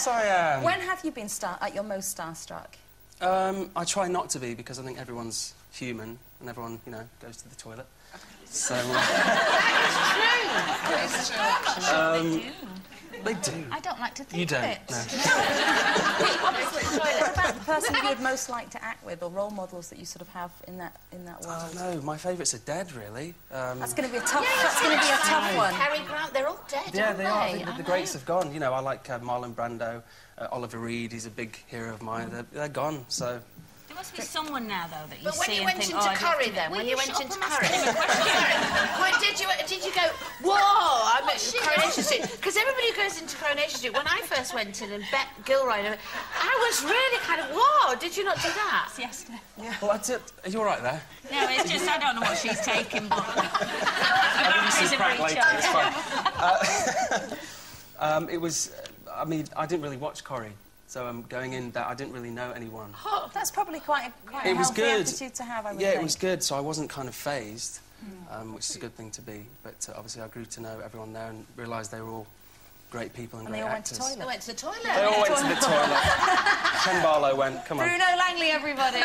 course I am. When have you been at your most starstruck? I try not to be, because I think everyone's human and everyone, you know, goes to the toilet. So... That is true. That is true. They do. I don't like to think you don't, of it. No. What about the person you would most like to act with, or role models that you sort of have in that world? I don't know. My favourites are dead, really. That's going to be a tough. That's going to be a tough one. Cary Grant, they're all dead. Yeah, aren't they they are. I think the greats have gone. You know, I like Marlon Brando, Oliver Reed. He's a big hero of mine. They're gone. So. There must be someone now, though, that you but see when you and went think, into oh, Corrie, then, when you went into Corrie, did you go, whoa, I'm at Coronation Street? Because everybody goes into Coronation Street. When I first went in and Bet Gilroy, I was really kind of, whoa, did you not do that? Yes. Yeah. Well, that's it. Are you all right there? No, it's just I don't know what she's taking, but... I'll give you some crack later, it's fine. It was... I mean, I didn't really watch Corrie. So I'm going in that I didn't really know anyone. Oh, that's probably quite a healthy attitude to have, I would think. Yeah, it was good, so I wasn't kind of fazed, which is a good thing to be. But obviously I grew to know everyone there and realised they were all great people and great actors. They all went to the toilet. They all went to the toilet. Ken Barlow went, come on. Bruno Langley, everybody.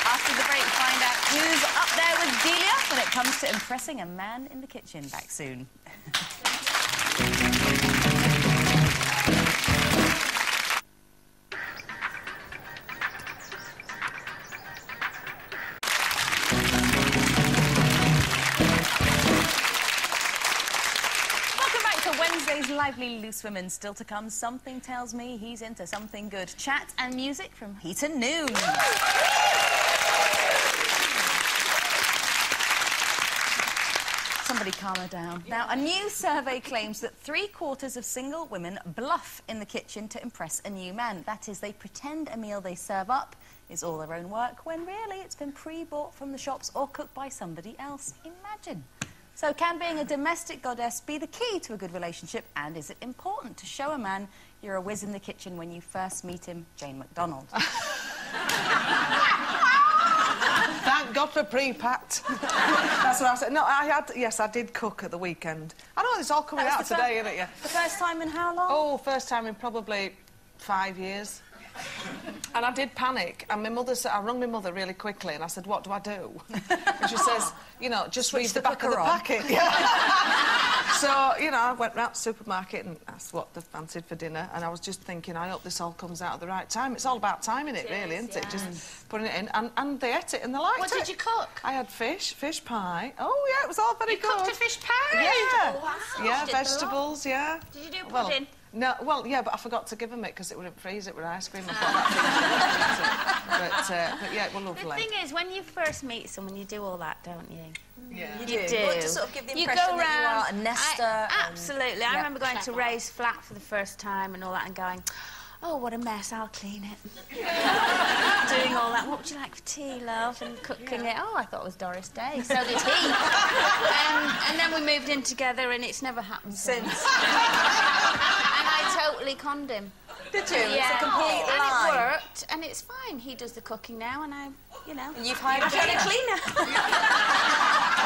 After the break, find out who's up there with Delia when it comes to impressing a man in the kitchen. Back soon. Wednesday's lively loose women. Still to come, something tells me he's into something good. Chat and music from Hewson Noon. Somebody calm her down. Now, a new survey claims that 3/4 of single women bluff in the kitchen to impress a new man. That is, they pretend a meal they serve up is all their own work, when really it's been pre-bought from the shops or cooked by somebody else. Imagine. So can being a domestic goddess be the key to a good relationship? And is it important to show a man you're a whiz in the kitchen when you first meet him, Jane McDonald? Thank God for pre-packed. That's what I said. No, yes, I did cook at the weekend. I know it's all coming out today, isn't it? Yeah. The first time in how long? Oh, first time in probably 5 years. And I did panic, and my mother said, I rung my mother really quickly, and I said, what do I do? And she says, you know, just read the back of the packet. Yeah. So, you know, I went round to the supermarket and asked what they fancied for dinner, and I was just thinking, I hope this all comes out at the right time. It's all about timing it, really, isn't it? Just putting it in, and they ate it and they liked it. What did you cook? I had fish pie. Oh, yeah, it was all very good. You cooked a fish pie? Yeah. Oh, wow. Yeah, vegetables, yeah. Did you do pudding? No, well, yeah, but I forgot to give them it because it wouldn't freeze it with ice cream. But yeah, it was lovely. The thing is, when you first meet someone, you do all that, don't you? Yeah. You do. Well, to sort of give the impression that you are a nester. Absolutely. I remember going to Ray's flat for the first time and all that and going, oh, what a mess, I'll clean it. Doing all that. What would you like for tea, love? And cooking it. Oh, I thought it was Doris Day. So did he. And then we moved in together and it's never happened since. And I totally conned him. Did you? Yeah. It's a complete lie. And it worked, and it's fine. He does the cooking now, and I, you know... And you've hired a cleaner.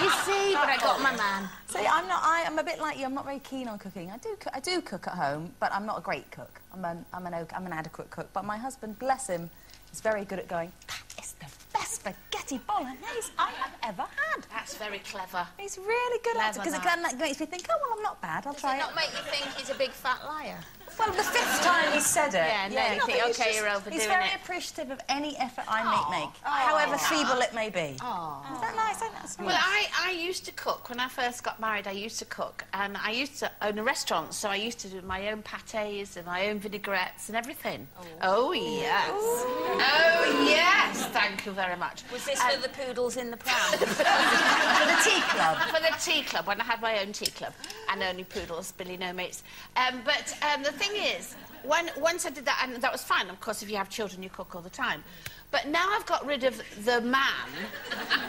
You see, but I got my man. See, I'm a bit like you. I'm not very keen on cooking. I do cook at home, but I'm not a great cook. I'm an adequate cook. But my husband, bless him, is very good at going, that is the best spaghetti bolognese I have ever had. That's very clever. He's really good at it, because it makes me think, oh, well, I'm not bad, I'll try it. Does it not make you think he's a big fat liar? Well, the 5th time he said it. Yeah, no, you think, OK, you're overdoing it. He's very appreciative of any effort I make, however feeble it may be. Oh. Is that nice? That's sweet. Well, I used to cook. When I first got married, I used to cook. And I used to own a restaurant, so I used to do my own pâtés and my own vinaigrettes and everything. Oh, yes. Oh, yes. Thank you very much. Was this for the poodles in the pram? For the tea club? For the tea club, when I had my own tea club. And only poodles, Billy, no mates. But the thing is, once I did that, and that was fine, of course, if you have children, you cook all the time. But now I've got rid of the man,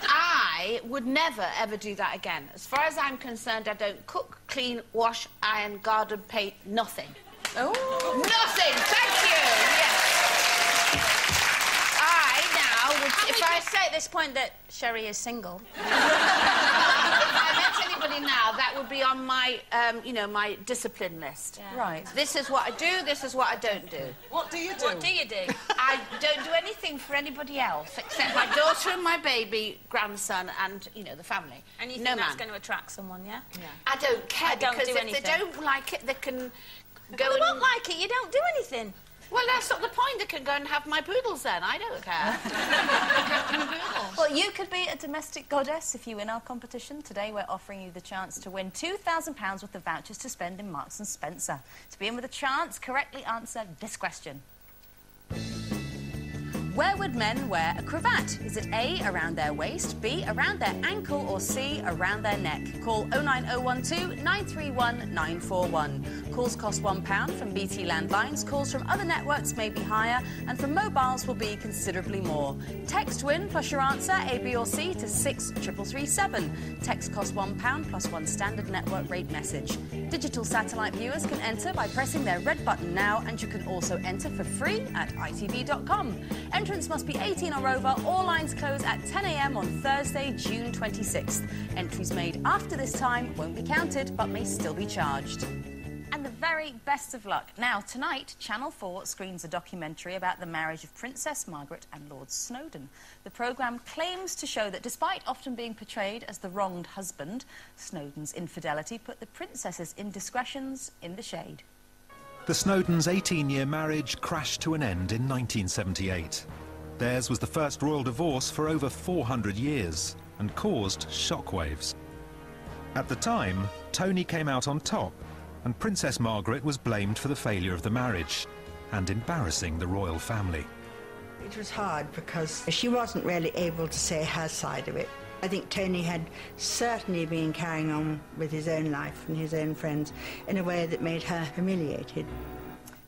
I would never, ever do that again. As far as I'm concerned, I don't cook, clean, wash, iron, garden, paint, nothing. Oh. Nothing, thank you, yes. If I say at this point that Sherrie is single... If I met anybody that would be on my, you know, my discipline list. Yeah. Right. This is what I do, this is what I don't do. What do you do? What do you do? I don't do anything for anybody else except my daughter and my baby, grandson, and, you know, the family. And you think that's going to attract someone, yeah? Yeah. I don't care, don't because do if anything. they don't like it, they can go Well, they won't like it, you don't do anything. Well, that's not the point. They can go and have my poodles then. I don't care. Well, you could be a domestic goddess if you win our competition. Today, we're offering you the chance to win £2,000 worth of vouchers to spend in Marks & Spencer. To be in with a chance, correctly answer this question. Where would men wear a cravat? Is it A, around their waist, B, around their ankle, or C, around their neck? Call 09012 931 941. Calls cost £1 from BT landlines. Calls from other networks may be higher, and from mobiles will be considerably more. Text WIN plus your answer, A, B or C, to 63337. Text costs £1 plus one standard network rate message. Digital satellite viewers can enter by pressing their red button now, and you can also enter for free at itv.com. Entrance must be 18 or over. All lines close at 10 a.m. on Thursday, June 26th. Entries made after this time won't be counted, but may still be charged. And the very best of luck. Now, tonight, Channel 4 screens a documentary about the marriage of Princess Margaret and Lord Snowdon. The programme claims to show that despite often being portrayed as the wronged husband, Snowdon's infidelity put the princess's indiscretions in the shade. The Snowdons' 18-year marriage crashed to an end in 1978. Theirs was the first royal divorce for over 400 years and caused shockwaves. At the time, Tony came out on top, and Princess Margaret was blamed for the failure of the marriage and embarrassing the royal family. It was hard because she wasn't really able to say her side of it. I think Tony had certainly been carrying on with his own life and his own friends in a way that made her humiliated.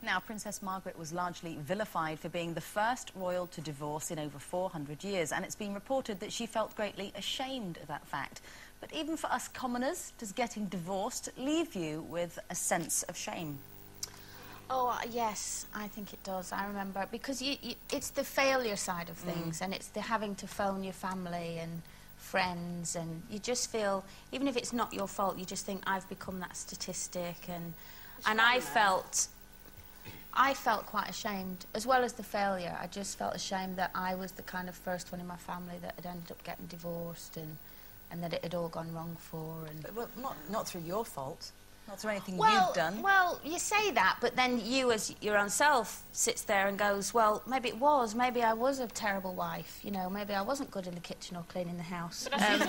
Now, Princess Margaret was largely vilified for being the first royal to divorce in over 400 years, and it's been reported that she felt greatly ashamed of that fact. But even for us commoners, does getting divorced leave you with a sense of shame? Oh, yes, I think it does. I remember, because it's the failure side of things, and it's the having to phone your family and friends, and you just feel, even if it's not your fault, you just think, I've become that statistic, and I felt quite ashamed, as well as the failure. I just felt ashamed that I was the kind of first one in my family that had ended up getting divorced, and that it had all gone wrong for. And Well, not through your fault. Not through anything you've done. Well, you say that, but then you, as your own self, sits there and goes, well, maybe it was. Maybe I was a terrible wife. You know, maybe I wasn't good in the kitchen or cleaning the house. Maybe.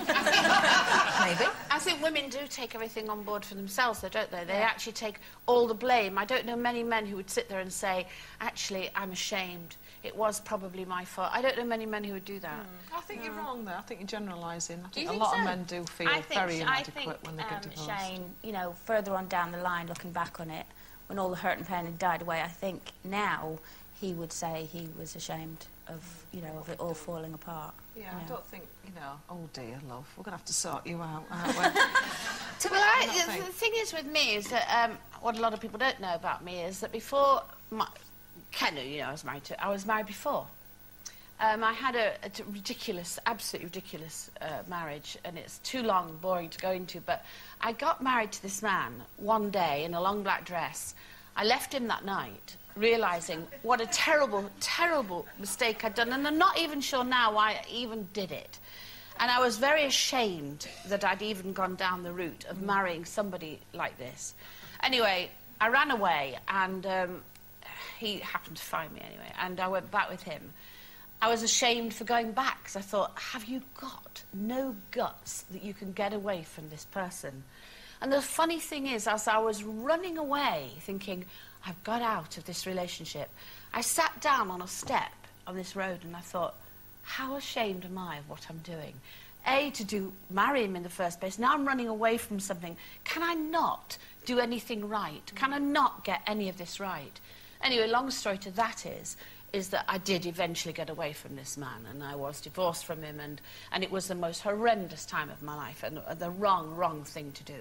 I think women do take everything on board for themselves, though, don't they? They actually take all the blame. I don't know many men who would sit there and say, actually, I'm ashamed. It was probably my fault. I don't know many men who would do that. I think you're wrong there. I think you're generalising. I think a think lot so? of men do feel very inadequate when they get divorced. Shane, you know, further on down the line, looking back on it, when all the hurt and pain had died away, I think now he would say he was ashamed of, you know, of it all falling apart. Yeah, you know. I don't think, you know, oh dear, love, we're going to have to sort you out, aren't we? The thing is with me is that what a lot of people don't know about me is that before Ken, you know, I was married before. I had a ridiculous, absolutely ridiculous marriage, and it's too long, boring to go into, but I got married to this man one day in a long black dress. I left him that night, realising what a terrible, terrible mistake I'd done, and I'm not even sure now why I even did it. And I was very ashamed that I'd even gone down the route of marrying somebody like this. Anyway, I ran away, and he happened to find me anyway, and I went back with him. I was ashamed for going back, because I thought, have you got no guts that you can get away from this person? And the funny thing is, as I was running away, thinking, I've got out of this relationship, I sat down on a step on this road and I thought, how ashamed am I of what I'm doing? To marry him in the first place. Now I'm running away from something. Can I not do anything right? Can I not get any of this right? Anyway, long story to that is that I did eventually get away from this man, and I was divorced from him, and it was the most horrendous time of my life, and the wrong thing to do.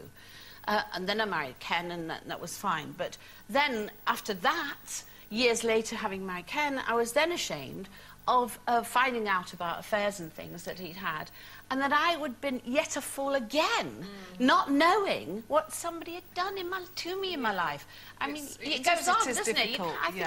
And then I married Ken, and that was fine. But then, after that, years later, having married Ken, I was then ashamed of finding out about affairs and things that he'd had, and that I would have been yet a fool again, not knowing what somebody had done to me in my life. I mean, it goes on, doesn't it? I think